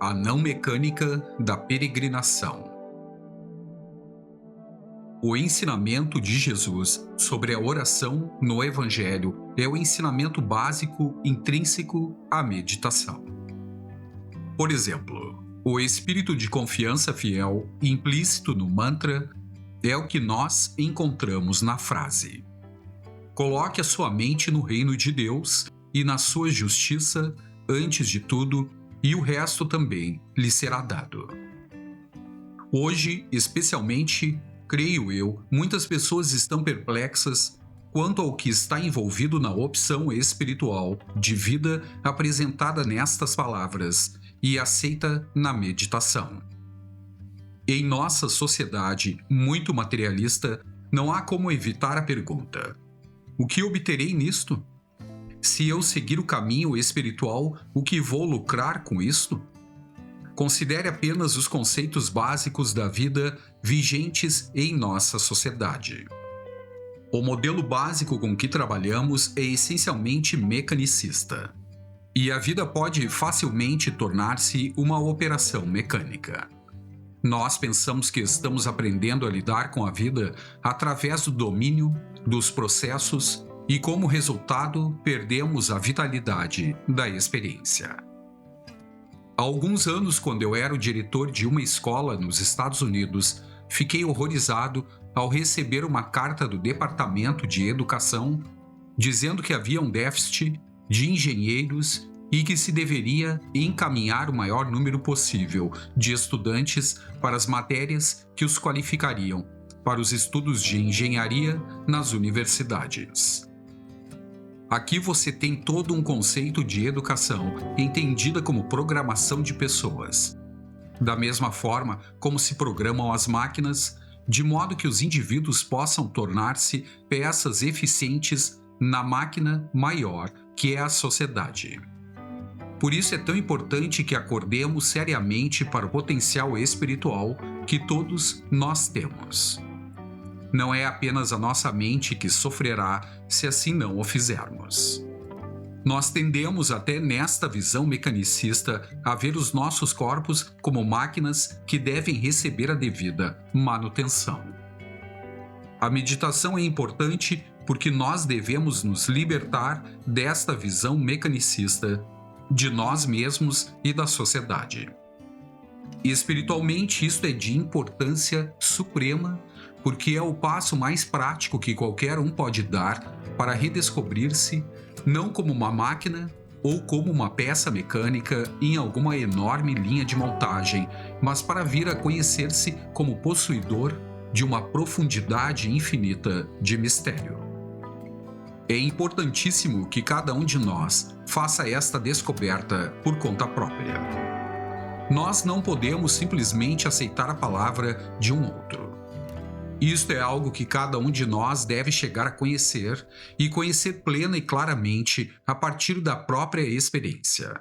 A não mecânica da peregrinação. O ensinamento de Jesus sobre a oração no Evangelho é o ensinamento básico intrínseco à meditação. Por exemplo, o espírito de confiança fiel implícito no mantra é o que nós encontramos na frase: coloque a sua mente no reino de Deus e na sua justiça antes de tudo, e o resto também lhe será dado. Hoje, especialmente, creio eu, muitas pessoas estão perplexas quanto ao que está envolvido na opção espiritual de vida apresentada nestas palavras e aceita na meditação. Em nossa sociedade muito materialista, não há como evitar a pergunta: o que obterei nisto? Se eu seguir o caminho espiritual, o que vou lucrar com isto? Considere apenas os conceitos básicos da vida vigentes em nossa sociedade. O modelo básico com que trabalhamos é essencialmente mecanicista. E a vida pode facilmente tornar-se uma operação mecânica. Nós pensamos que estamos aprendendo a lidar com a vida através do domínio dos processos e, como resultado, perdemos a vitalidade da experiência. Há alguns anos, quando eu era o diretor de uma escola nos Estados Unidos, fiquei horrorizado ao receber uma carta do Departamento de Educação dizendo que havia um déficit de engenheiros e que se deveria encaminhar o maior número possível de estudantes para as matérias que os qualificariam para os estudos de engenharia nas universidades. Aqui você tem todo um conceito de educação entendida como programação de pessoas. Da mesma forma como se programam as máquinas, de modo que os indivíduos possam tornar-se peças eficientes na máquina maior que é a sociedade. Por isso é tão importante que acordemos seriamente para o potencial espiritual que todos nós temos. Não é apenas a nossa mente que sofrerá se assim não o fizermos. Nós tendemos até nesta visão mecanicista a ver os nossos corpos como máquinas que devem receber a devida manutenção. A meditação é importante porque nós devemos nos libertar desta visão mecanicista de nós mesmos e da sociedade. Espiritualmente, isto é de importância suprema, porque é o passo mais prático que qualquer um pode dar para redescobrir-se, não como uma máquina ou como uma peça mecânica em alguma enorme linha de montagem, mas para vir a conhecer-se como possuidor de uma profundidade infinita de mistério. É importantíssimo que cada um de nós faça esta descoberta por conta própria. Nós não podemos simplesmente aceitar a palavra de um outro. Isto é algo que cada um de nós deve chegar a conhecer e conhecer plena e claramente a partir da própria experiência.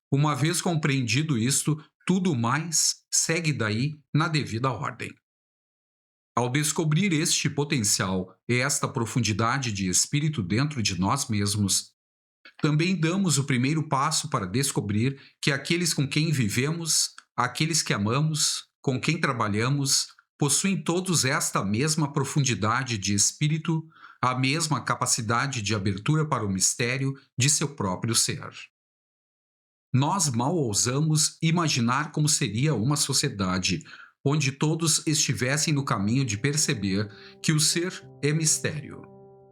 Uma vez compreendido isto, tudo mais segue daí na devida ordem. Ao descobrir este potencial e esta profundidade de espírito dentro de nós mesmos, também damos o primeiro passo para descobrir que aqueles com quem vivemos, aqueles que amamos, com quem trabalhamos, possuem todos esta mesma profundidade de espírito, a mesma capacidade de abertura para o mistério de seu próprio ser. Nós mal ousamos imaginar como seria uma sociedade onde todos estivessem no caminho de perceber que o ser é mistério,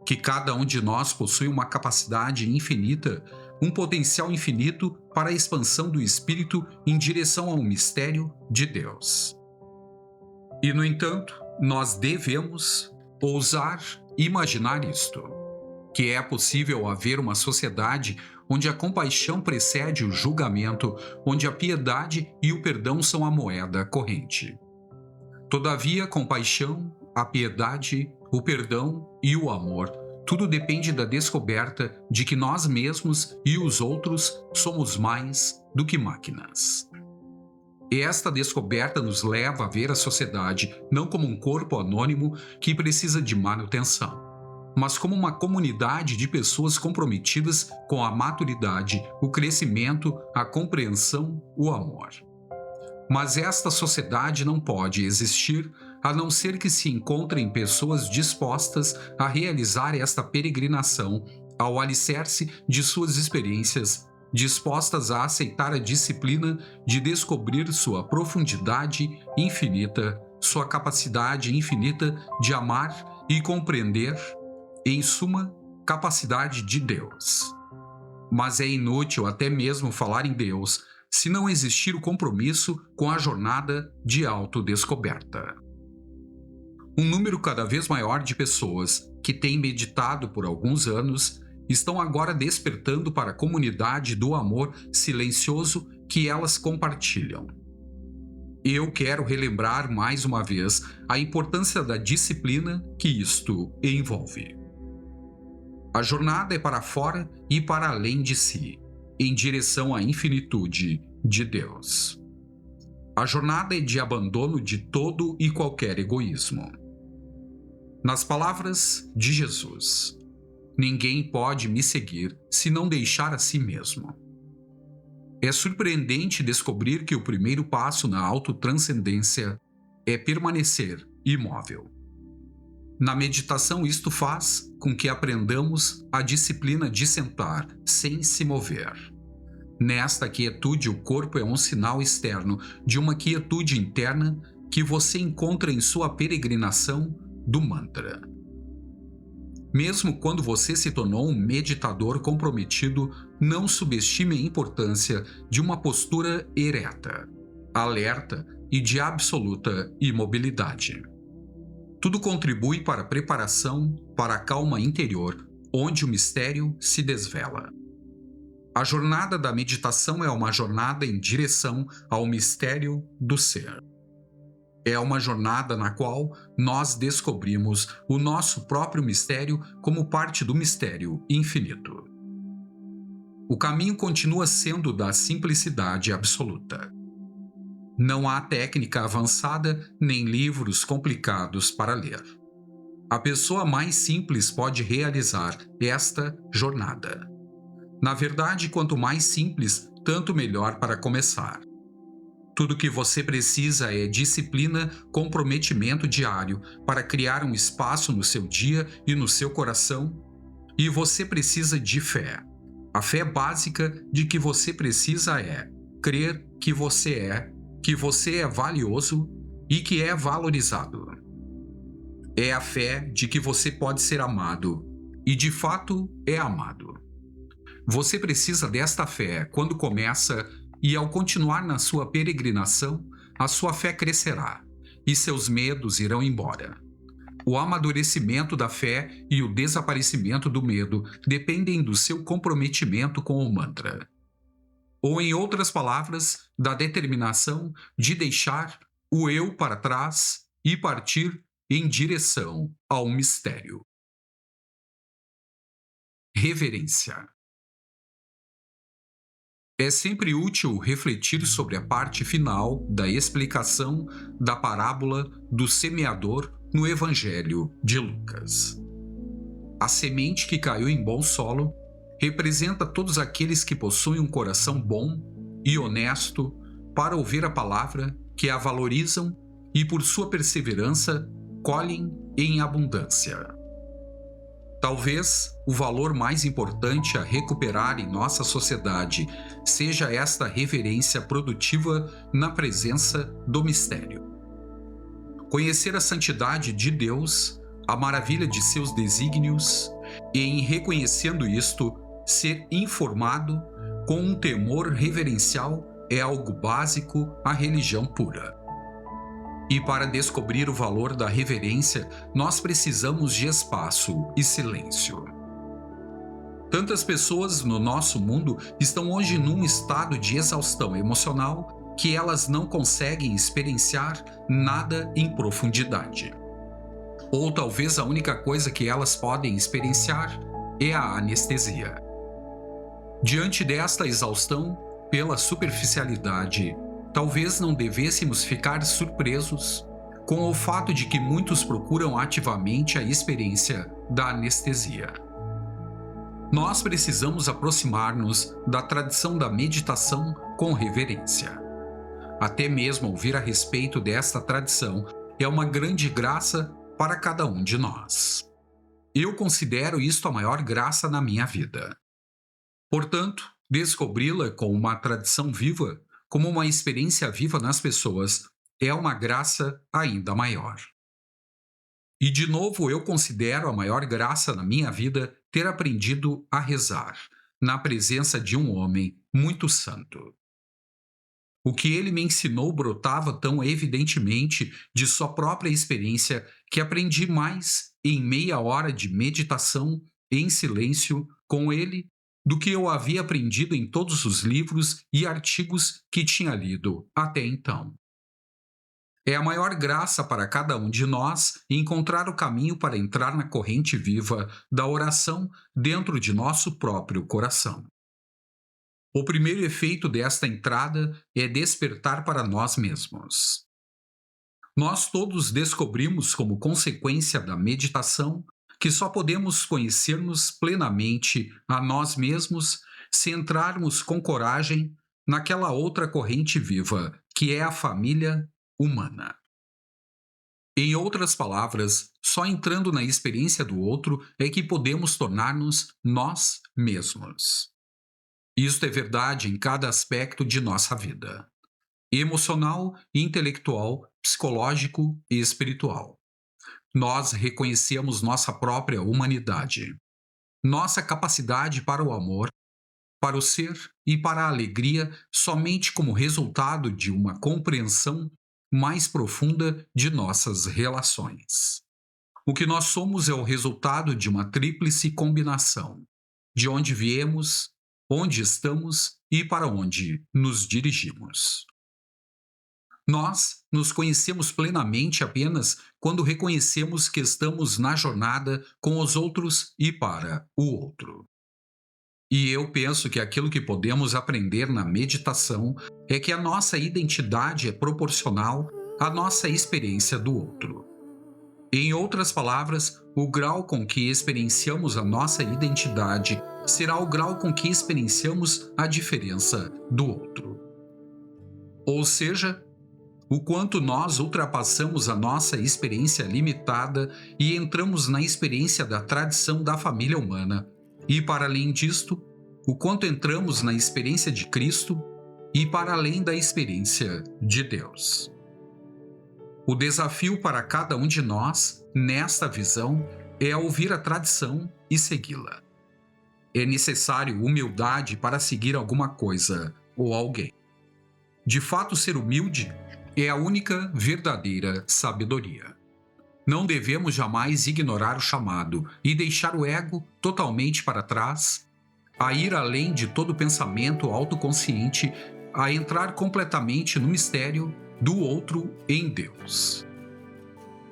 que cada um de nós possui uma capacidade infinita, um potencial infinito para a expansão do espírito em direção ao mistério de Deus. E, no entanto, nós devemos ousar imaginar isto, que é possível haver uma sociedade onde a compaixão precede o julgamento, onde a piedade e o perdão são a moeda corrente. Todavia, a compaixão, a piedade, o perdão e o amor, tudo depende da descoberta de que nós mesmos e os outros somos mais do que máquinas. E esta descoberta nos leva a ver a sociedade não como um corpo anônimo que precisa de manutenção, mas como uma comunidade de pessoas comprometidas com a maturidade, o crescimento, a compreensão, o amor. Mas esta sociedade não pode existir a não ser que se encontrem pessoas dispostas a realizar esta peregrinação ao alicerce de suas experiências, dispostas a aceitar a disciplina de descobrir sua profundidade infinita, sua capacidade infinita de amar e compreender, em suma, capacidade de Deus. Mas é inútil até mesmo falar em Deus se não existir o compromisso com a jornada de autodescoberta. Um número cada vez maior de pessoas que têm meditado por alguns anos estão agora despertando para a comunidade do amor silencioso que elas compartilham. Eu quero relembrar mais uma vez a importância da disciplina que isto envolve. A jornada é para fora e para além de si, em direção à infinitude de Deus. A jornada é de abandono de todo e qualquer egoísmo. Nas palavras de Jesus, ninguém pode me seguir se não deixar a si mesmo. É surpreendente descobrir que o primeiro passo na autotranscendência é permanecer imóvel. Na meditação, isto faz com que aprendamos a disciplina de sentar sem se mover. Nesta quietude, o corpo é um sinal externo de uma quietude interna que você encontra em sua peregrinação do mantra. Mesmo quando você se tornou um meditador comprometido, não subestime a importância de uma postura ereta, alerta e de absoluta imobilidade. Tudo contribui para a preparação para a calma interior, onde o mistério se desvela. A jornada da meditação é uma jornada em direção ao mistério do ser. É uma jornada na qual nós descobrimos o nosso próprio mistério como parte do mistério infinito. O caminho continua sendo da simplicidade absoluta. Não há técnica avançada nem livros complicados para ler. A pessoa mais simples pode realizar esta jornada. Na verdade, quanto mais simples, tanto melhor para começar. Tudo que você precisa é disciplina, comprometimento diário para criar um espaço no seu dia e no seu coração. E você precisa de fé. A fé básica de que você precisa é crer que você é valioso e que é valorizado. É a fé de que você pode ser amado e de fato é amado. Você precisa desta fé quando começa e ao continuar na sua peregrinação, a sua fé crescerá e seus medos irão embora. O amadurecimento da fé e o desaparecimento do medo dependem do seu comprometimento com o mantra. Ou, em outras palavras, da determinação de deixar o eu para trás e partir em direção ao mistério. Reverência. É sempre útil refletir sobre a parte final da explicação da parábola do semeador no Evangelho de Lucas. A semente que caiu em bom solo representa todos aqueles que possuem um coração bom e honesto para ouvir a palavra, que a valorizam e, por sua perseverança, colhem em abundância. Talvez o valor mais importante a recuperar em nossa sociedade seja esta reverência produtiva na presença do mistério. Conhecer a santidade de Deus, a maravilha de seus desígnios, e, em reconhecendo isto, ser informado com um temor reverencial é algo básico à religião pura. E para descobrir o valor da reverência, nós precisamos de espaço e silêncio. Tantas pessoas no nosso mundo estão hoje num estado de exaustão emocional que elas não conseguem experienciar nada em profundidade. Ou talvez a única coisa que elas podem experienciar é a anestesia. Diante desta exaustão pela superficialidade, talvez não devêssemos ficar surpresos com o fato de que muitos procuram ativamente a experiência da anestesia. Nós precisamos aproximar-nos da tradição da meditação com reverência. Até mesmo ouvir a respeito desta tradição é uma grande graça para cada um de nós. Eu considero isto a maior graça na minha vida. Portanto, descobri-la como uma tradição viva, como uma experiência viva nas pessoas, é uma graça ainda maior. E de novo eu considero a maior graça na minha vida ter aprendido a rezar, na presença de um homem muito santo. O que ele me ensinou brotava tão evidentemente de sua própria experiência que aprendi mais em meia hora de meditação em silêncio com ele do que eu havia aprendido em todos os livros e artigos que tinha lido até então. É a maior graça para cada um de nós encontrar o caminho para entrar na corrente viva da oração dentro de nosso próprio coração. O primeiro efeito desta entrada é despertar para nós mesmos. Nós todos descobrimos, como consequência da meditação, que só podemos conhecer-nos plenamente a nós mesmos se entrarmos com coragem naquela outra corrente viva, que é a família humana. Em outras palavras, só entrando na experiência do outro é que podemos tornar-nos nós mesmos. Isto é verdade em cada aspecto de nossa vida: emocional, intelectual, psicológico e espiritual. Nós reconhecemos nossa própria humanidade, nossa capacidade para o amor, para o ser e para a alegria somente como resultado de uma compreensão mais profunda de nossas relações. O que nós somos é o resultado de uma tríplice combinação: de onde viemos, onde estamos e para onde nos dirigimos. Nós nos conhecemos plenamente apenas quando reconhecemos que estamos na jornada com os outros e para o outro. E eu penso que aquilo que podemos aprender na meditação é que a nossa identidade é proporcional à nossa experiência do outro. Em outras palavras, o grau com que experienciamos a nossa identidade será o grau com que experienciamos a diferença do outro. Ou seja, o quanto nós ultrapassamos a nossa experiência limitada e entramos na experiência da tradição da família humana, e para além disto, o quanto entramos na experiência de Cristo e para além da experiência de Deus. O desafio para cada um de nós, nesta visão, é ouvir a tradição e segui-la. É necessário humildade para seguir alguma coisa ou alguém. De fato, ser humilde é a única verdadeira sabedoria. Não devemos jamais ignorar o chamado e deixar o ego totalmente para trás, a ir além de todo pensamento autoconsciente, a entrar completamente no mistério do outro em Deus.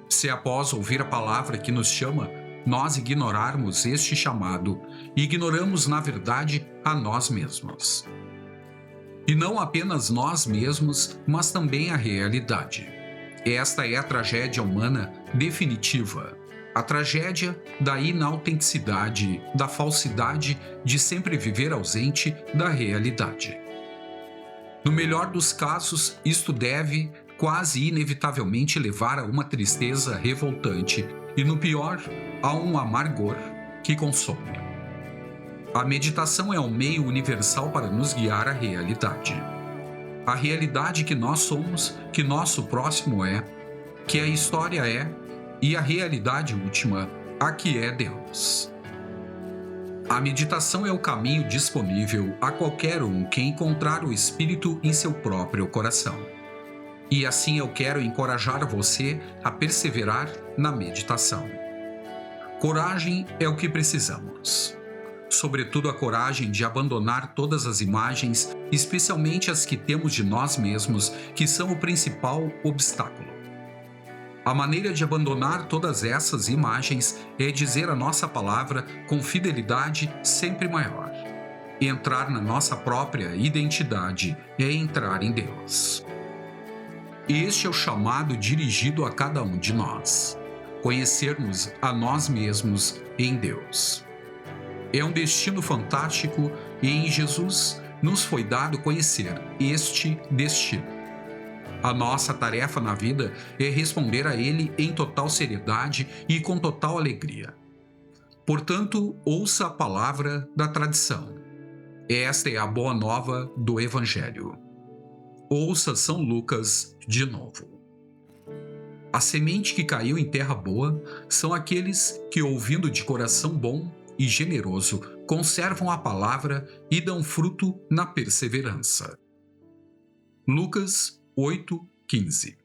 Se após ouvir a palavra que nos chama, nós ignorarmos este chamado, ignoramos na verdade a nós mesmos. E não apenas nós mesmos, mas também a realidade. Esta é a tragédia humana definitiva, a tragédia da inautenticidade, da falsidade de sempre viver ausente da realidade. No melhor dos casos, isto deve, quase inevitavelmente, levar a uma tristeza revoltante e, no pior, a um amargor que consome. A meditação é um meio universal para nos guiar à realidade. A realidade que nós somos, que nosso próximo é, que a história é, e a realidade última, a que é Deus. A meditação é o caminho disponível a qualquer um que encontrar o Espírito em seu próprio coração. E assim eu quero encorajar você a perseverar na meditação. Coragem é o que precisamos. Sobretudo a coragem de abandonar todas as imagens, especialmente as que temos de nós mesmos, que são o principal obstáculo. A maneira de abandonar todas essas imagens é dizer a nossa palavra com fidelidade sempre maior. Entrar na nossa própria identidade é entrar em Deus. Este é o chamado dirigido a cada um de nós. conhecermos a nós mesmos em Deus. É um destino fantástico e em Jesus nos foi dado conhecer este destino. A nossa tarefa na vida é responder a ele em total seriedade e com total alegria. Portanto, ouça a palavra da tradição. Esta é a boa nova do Evangelho. Ouça São Lucas de novo. A semente que caiu em terra boa são aqueles que, ouvindo de coração bom e generoso, conservam a palavra e dão fruto na perseverança. Lucas 8:15.